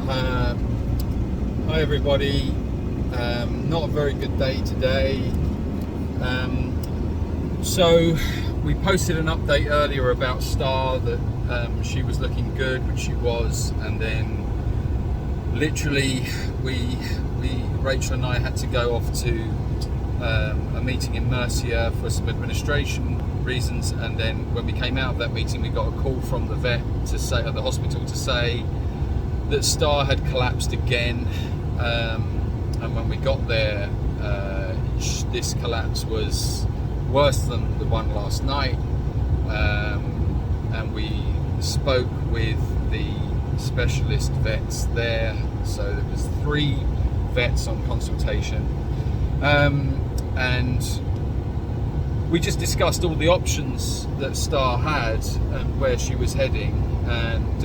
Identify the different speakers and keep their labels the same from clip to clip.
Speaker 1: Hi everybody. Not a very good day today. So we posted an update earlier about Star that she was looking good, which she was, and then literally Rachel and I had to go off to a meeting in Mercia for some administration reasons, and then when we came out of that meeting we got a call from the vet to say, at the hospital, to say that Star had collapsed again, and when we got there, this collapse was worse than the one last night, and we spoke with the specialist vets there. So there was 3 vets on consultation, and we just discussed all the options that Star had and where she was heading. And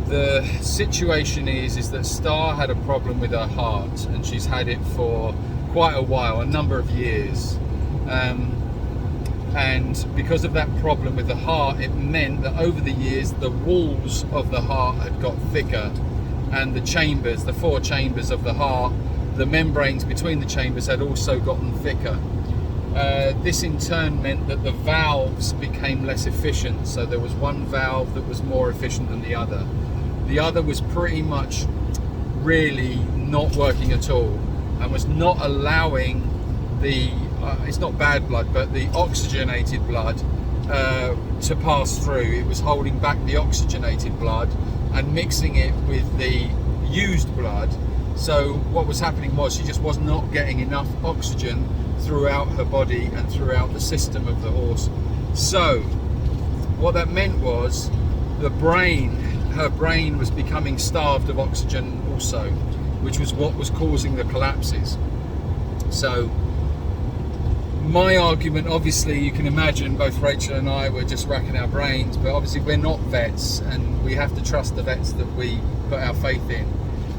Speaker 1: the situation is that Star had a problem with her heart, and she's had it for quite a while, a number of years. And because of that problem with the heart, it meant that over the years the walls of the heart had got thicker, and the chambers, the 4 chambers of the heart, the membranes between the chambers had also gotten thicker. This in turn meant that the valves became less efficient. So there was one valve that was more efficient than the other. The other was pretty much really not working at all, and was not allowing the, it's not bad blood, but the oxygenated blood to pass through. It was holding back the oxygenated blood and mixing it with the used blood. So what was happening was she just was not getting enough oxygen throughout her body and throughout the system of the horse. So what that meant was her brain was becoming starved of oxygen also, which was what was causing the collapses. So my argument, obviously you can imagine both Rachel and I were just racking our brains, but obviously we're not vets and we have to trust the vets that we put our faith in.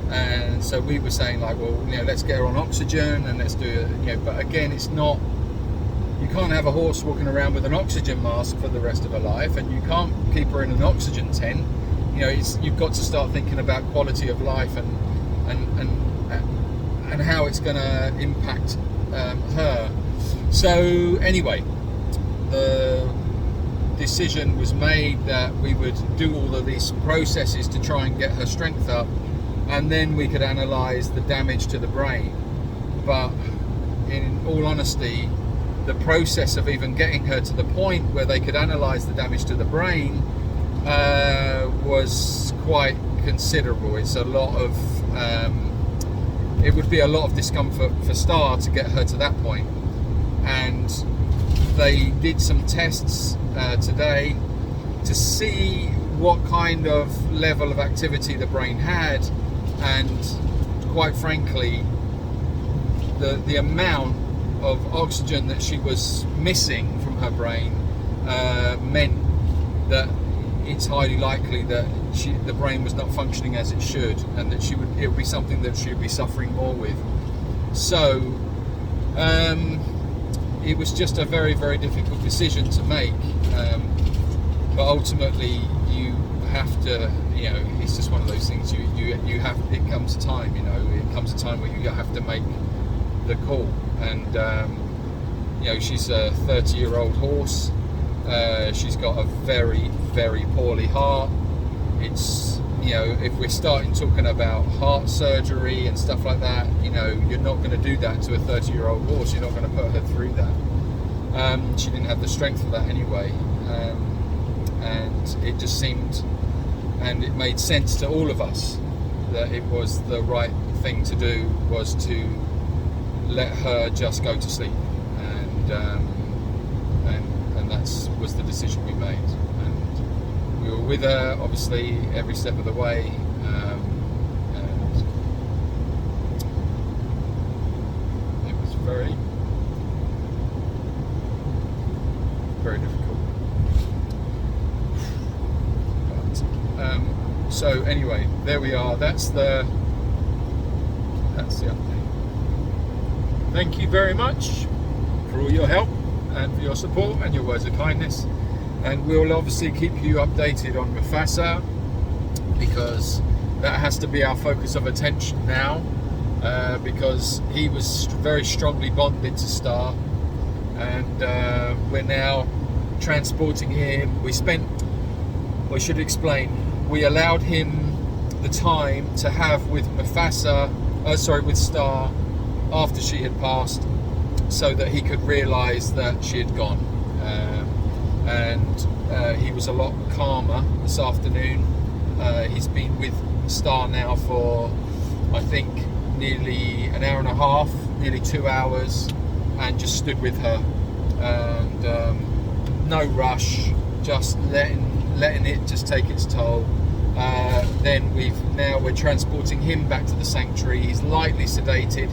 Speaker 1: And so we were saying, like, well, let's get her on oxygen and let's do it, but again, it's not, you can't have a horse walking around with an oxygen mask for the rest of her life, and you can't keep her in an oxygen tent. You've got to start thinking about quality of life and how it's going to impact her. So anyway, the decision was made that we would do all of these processes to try and get her strength up, and then we could analyse the damage to the brain. But in all honesty, the process of even getting her to the point where they could analyse the damage to the brain was quite considerable. It's a lot of it would be a lot of discomfort for Star to get her to that point. And they did some tests today to see what kind of level of activity the brain had, and quite frankly, the amount of oxygen that she was missing from her brain meant that it's highly likely that the brain was not functioning as it should, and that it would be something that she would be suffering more with. So it was just a very, very difficult decision to make, but ultimately you have to, it's just one of those things. You have, it comes a time, it comes a time where you have to make the call. And she's a 30-year-old horse. She's got a very, very poorly heart. It's, if we're starting talking about heart surgery and stuff like that, you're not going to do that to a 30-year-old horse. You're not going to put her through that. She didn't have the strength for that anyway, and it just seemed, and it made sense to all of us that it was the right thing to do, was to let her just go to sleep, and that was the decision we made. And we were with her obviously every step of the way, and it was very, very difficult. But so anyway, there we are. That's the update. Thank you very much for all your help and for your support and your words of kindness, and we'll obviously keep you updated on Mufasa, because that has to be our focus of attention now, because he was very strongly bonded to Star, and we're now transporting him. We should explain, we allowed him the time to have with with Star after she had passed, so that he could realise that she had gone, and he was a lot calmer this afternoon. He's been with Star now for, I think, nearly an hour and a half, nearly 2 hours, and just stood with her, and no rush, just letting it just take its toll. Then we're transporting him back to the sanctuary. He's lightly sedated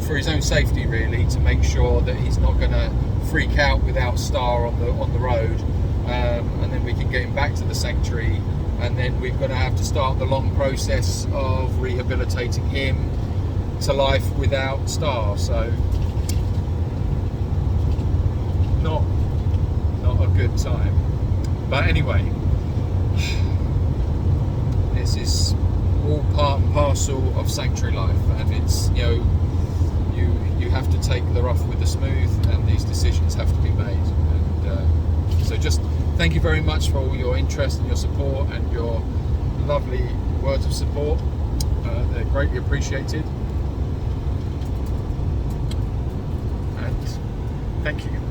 Speaker 1: for his own safety, really, to make sure that he's not going to freak out without Star on the road, and then we can get him back to the sanctuary, and then we're going to have to start the long process of rehabilitating him to life without Star. So not a good time, but anyway, this is all part and parcel of sanctuary life, and it's, you have to take the rough with the smooth, and these decisions have to be made. And so just thank you very much for all your interest and your support and your lovely words of support. They're greatly appreciated, and thank you.